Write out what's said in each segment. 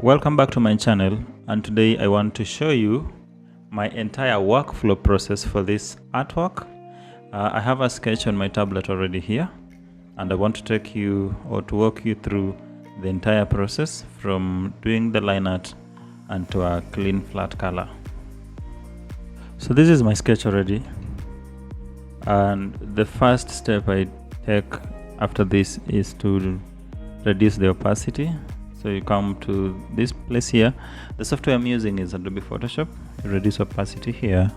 Welcome back to my channel, and today I want to show you my entire workflow process for this artwork. I have a sketch on my tablet already here, and I want to take you or to walk you through the entire process from doing the line art and to a clean flat color. So this is my sketch already, and the first step I take after this is to reduce the opacity. So you come to this place here. The software I'm using is Adobe Photoshop. Reduce opacity here,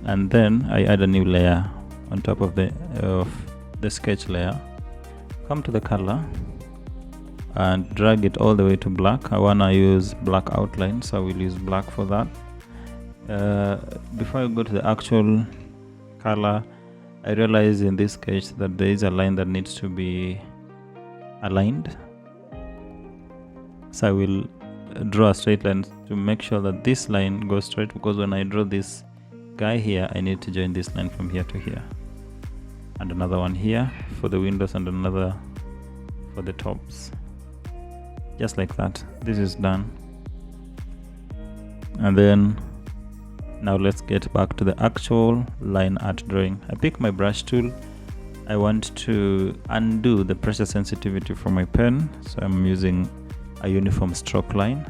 and then I add a new layer on top of the sketch layer. Come to the color and drag it all the way to black. I wanna use black outline, so I will use black for that. Before I go to the actual color, I realize in this sketch that there is a line that needs to be aligned. So I will draw a straight line to make sure that this line goes straight, because when I draw this guy here, I need to join this line from here to here, and another one here for the windows and another for the tops, just like that. This is done. And then now let's get back to the actual line art drawing. I pick my brush tool. I want to undo the pressure sensitivity from my pen, so I'm using a uniform stroke line,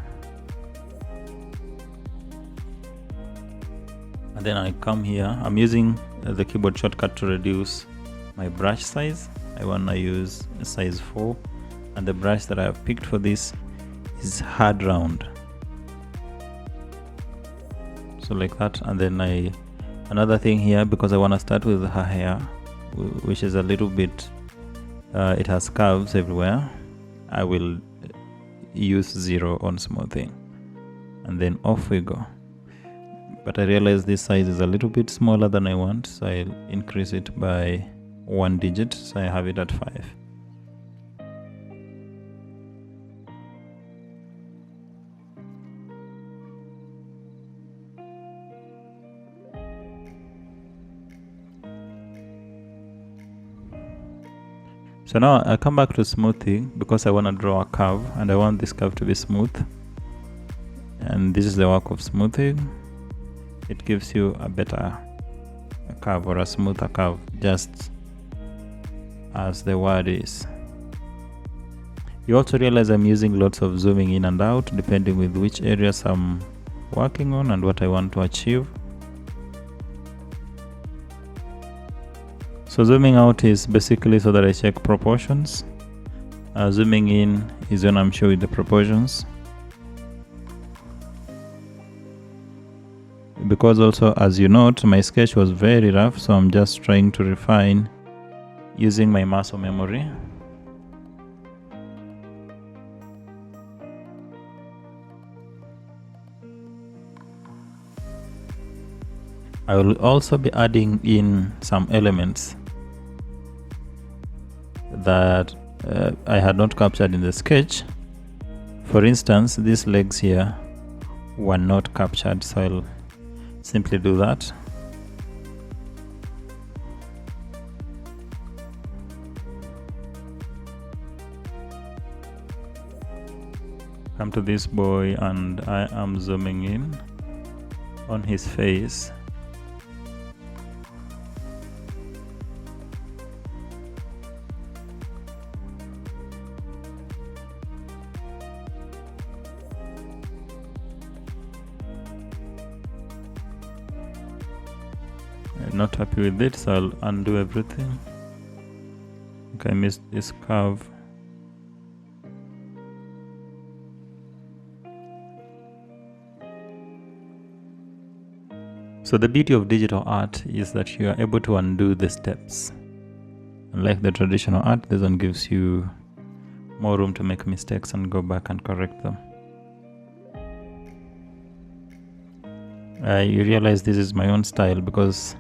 and then I come here. I'm using the keyboard shortcut to reduce my brush size. I want to use a size 4, and the brush that I have picked for this is hard round, so like that. And then another thing here, because I want to start with her hair, which is a little bit it has curves everywhere, I will use 0 on smoothing, and then off we go. But I realize this size is a little bit smaller than I want, so I'll increase it by 1 digit, so I have it at 5. So now I come back to smoothing, because I want to draw a curve and I want this curve to be smooth. And this is the work of smoothing. It gives you a better curve, or a smoother curve, just as the word is. You also realize I'm using lots of zooming in and out, depending with which areas I'm working on and what I want to achieve. So zooming out is basically so that I check proportions. Zooming in is when I'm showing the proportions. Because also, as you note, my sketch was very rough, so I'm just trying to refine using my muscle memory. I will also be adding in some elements that I had not captured in the sketch. For instance, these legs here were not captured, so I'll simply do that. Come to this boy, and I am zooming in on his face. I'm not happy with it, so I'll undo everything. Okay, I missed this curve. So the beauty of digital art is that you are able to undo the steps. Unlike the traditional art, this one gives you more room to make mistakes and go back and correct them. You realize this is my own style, because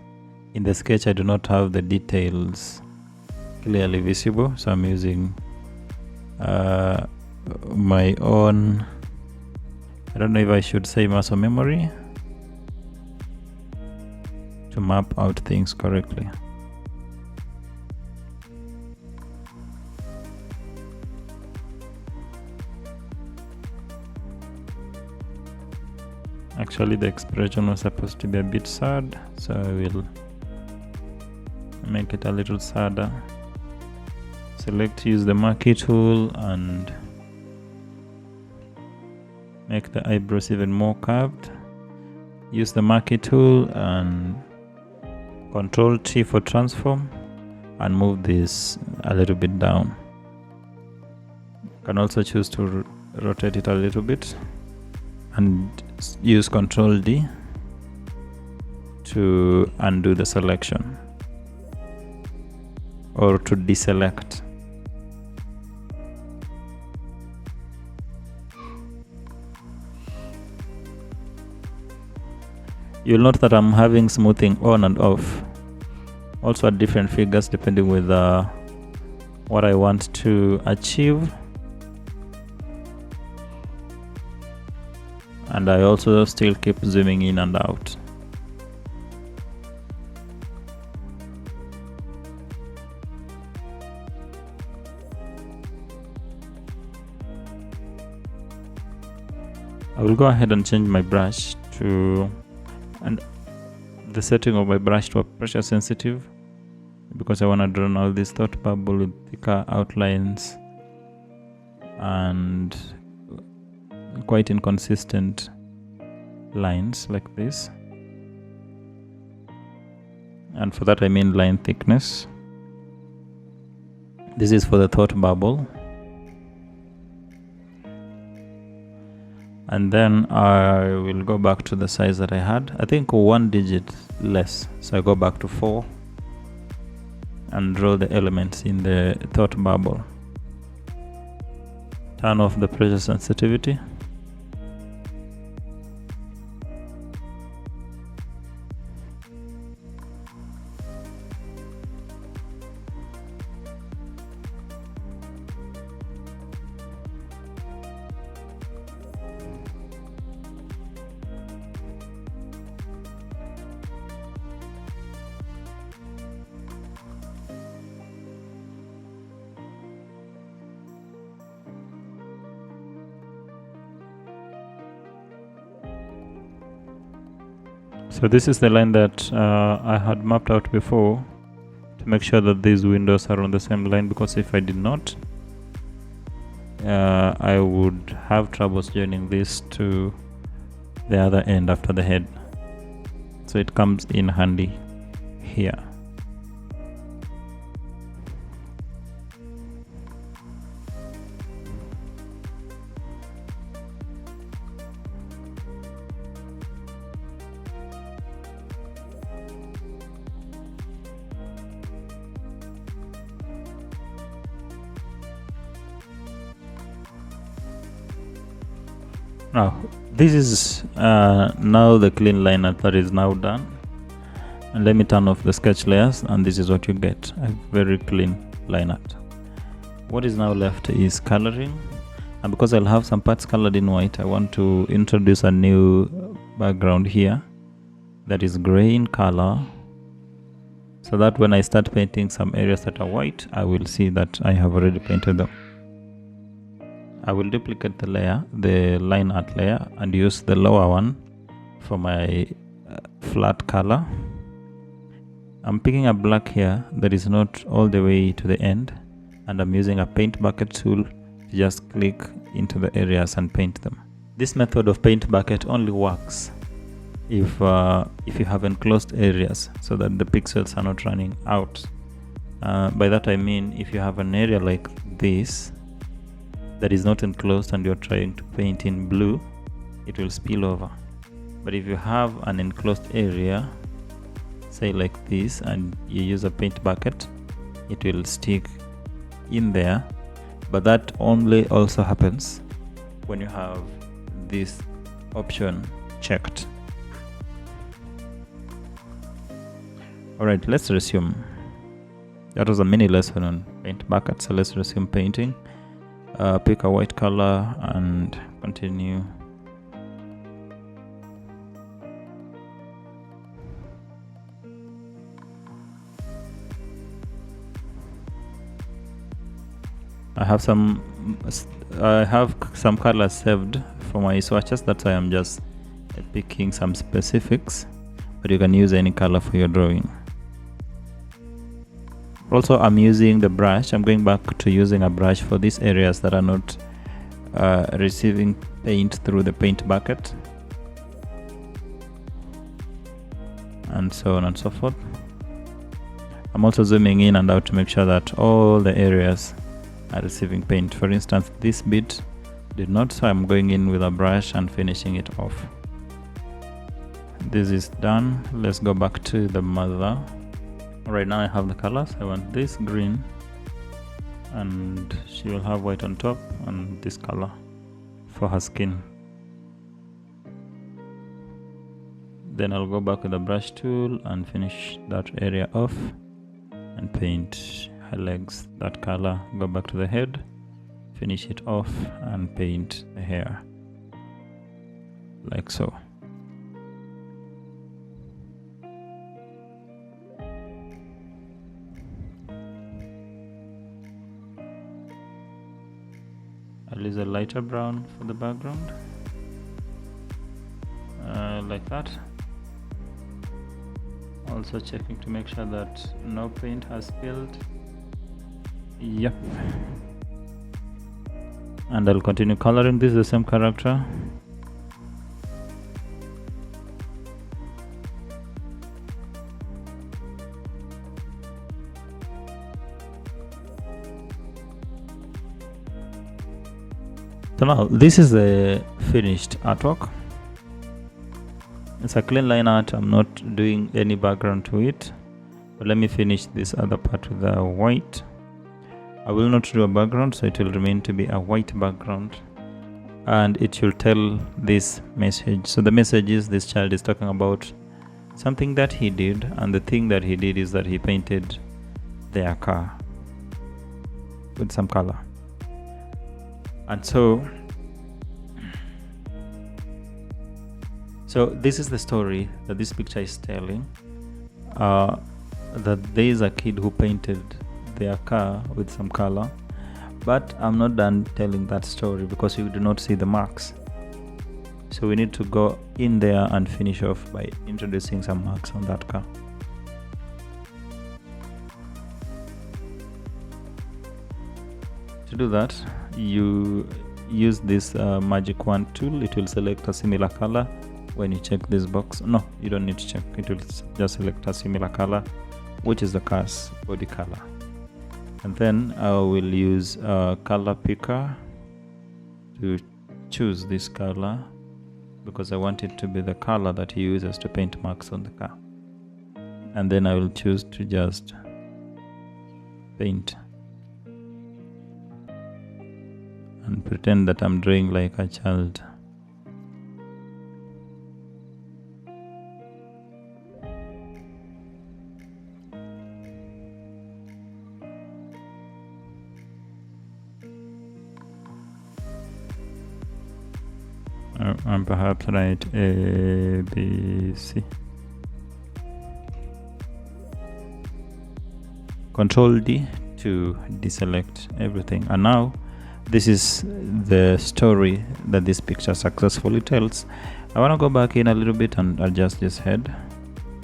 in the sketch I do not have the details clearly visible, so I'm using my own, I don't know if I should say muscle memory, to map out things correctly. Actually, the expression was supposed to be a bit sad, so I will make it a little sadder. Use the marquee tool and make the eyebrows even more curved. Use the marquee tool and Control T for transform and move this a little bit down. You can also choose to rotate it a little bit and use Control D to undo the selection or to deselect. You'll note that I'm having smoothing on and off, also at different figures depending with what I want to achieve. And I also still keep zooming in and out. I will go ahead and change my brush to and the setting of my brush to a pressure sensitive, because I want to draw all this thought bubble with thicker outlines and quite inconsistent lines like this. And for that I mean line thickness. This is for the thought bubble. And then I will go back to the size that I had. I think 1 digit less. So I go back to 4 and draw the elements in the thought bubble. Turn off the pressure sensitivity. So this is the line that I had mapped out before to make sure that these windows are on the same line, because if I did not, I would have troubles joining this to the other end after the head. So it comes in handy here. Now this is now the clean line art that is now done, and let me turn off the sketch layers, and this is what you get, a very clean line art. What is now left is coloring, and because I'll have some parts colored in white, I want to introduce a new background here that is gray in color, so that when I start painting some areas that are white, I will see that I have already painted them. I will duplicate the layer, the line art layer, and use the lower one for my flat color. I'm picking a black here that is not all the way to the end, and I'm using a paint bucket tool to just click into the areas and paint them. This method of paint bucket only works if you have enclosed areas, so that the pixels are not running out. By that I mean, if you have an area like this that is not enclosed and you're trying to paint in blue, it will spill over. But if you have an enclosed area, say like this, and you use a paint bucket, it will stick in there. But that only also happens when you have this option checked. Alright, let's resume. That was a mini lesson on paint bucket, so let's resume painting. Pick a white color and continue. I have some colors saved for my swatches. That's why I'm just picking some specifics, but you can use any color for your drawing. Also, I'm using the brush. I'm going back to using a brush for these areas that are not receiving paint through the paint bucket, and so on and so forth. I'm also zooming in and out to make sure that all the areas are receiving paint. For instance, this bit did not, so I'm going in with a brush and finishing it off. This is done. Let's go back to the mother. Right now I have the colors. I want this green, and she will have white on top, and this color for her skin. Then I'll go back with the brush tool and finish that area off and paint her legs that color. Go back to the head, finish it off, and paint the hair like so. I'll use a lighter brown for the background, like that. Also checking to make sure that no paint has spilled. Yep. And I'll continue coloring. This is the same character. So now this is the finished artwork. It's a clean line art. I'm not doing any background to it, but let me finish this other part with the white. I will not do a background, so it will remain to be a white background, and it will tell this message. So the message is, this child is talking about something that he did, and the thing that he did is that he painted their car with some color. And so this is the story that this picture is telling, that there is a kid who painted their car with some color, but I'm not done telling that story because you do not see the marks. So we need to go in there and finish off by introducing some marks on that car. To do that, you use this magic wand tool. It will select a similar color. When you check this box, no, you don't need to check, it will just select a similar color, which is the car's body color. And then I will use a color picker to choose this color, because I want it to be the color that he uses to paint marks on the car. And then I will choose to just paint and pretend that I'm drawing like a child. And perhaps write A, B, C. Control D to deselect everything. And now this is the story that this picture successfully tells. I want to go back in a little bit and adjust this head.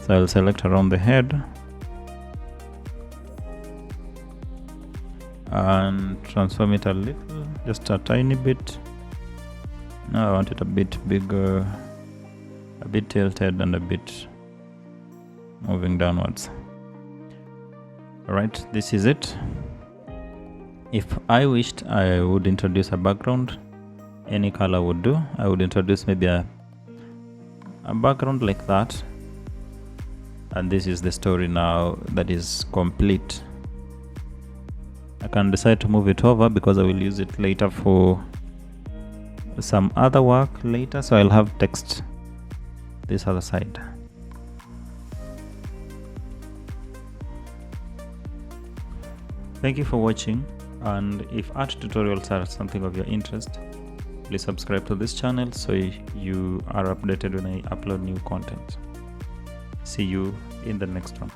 So I'll select around the head and transform it a little, just a tiny bit. Now I want it a bit bigger, a bit tilted, and a bit moving downwards. Alright, this is it. If I wished, I would introduce a background. Any color would do. I would introduce maybe a background like that. And this is the story now that is complete. I can decide to move it over because I will use it later for some other work later, so I'll have text this other side. Thank you for watching, and if art tutorials are something of your interest, please subscribe to this channel so you are updated when I upload new content. See you in the next one.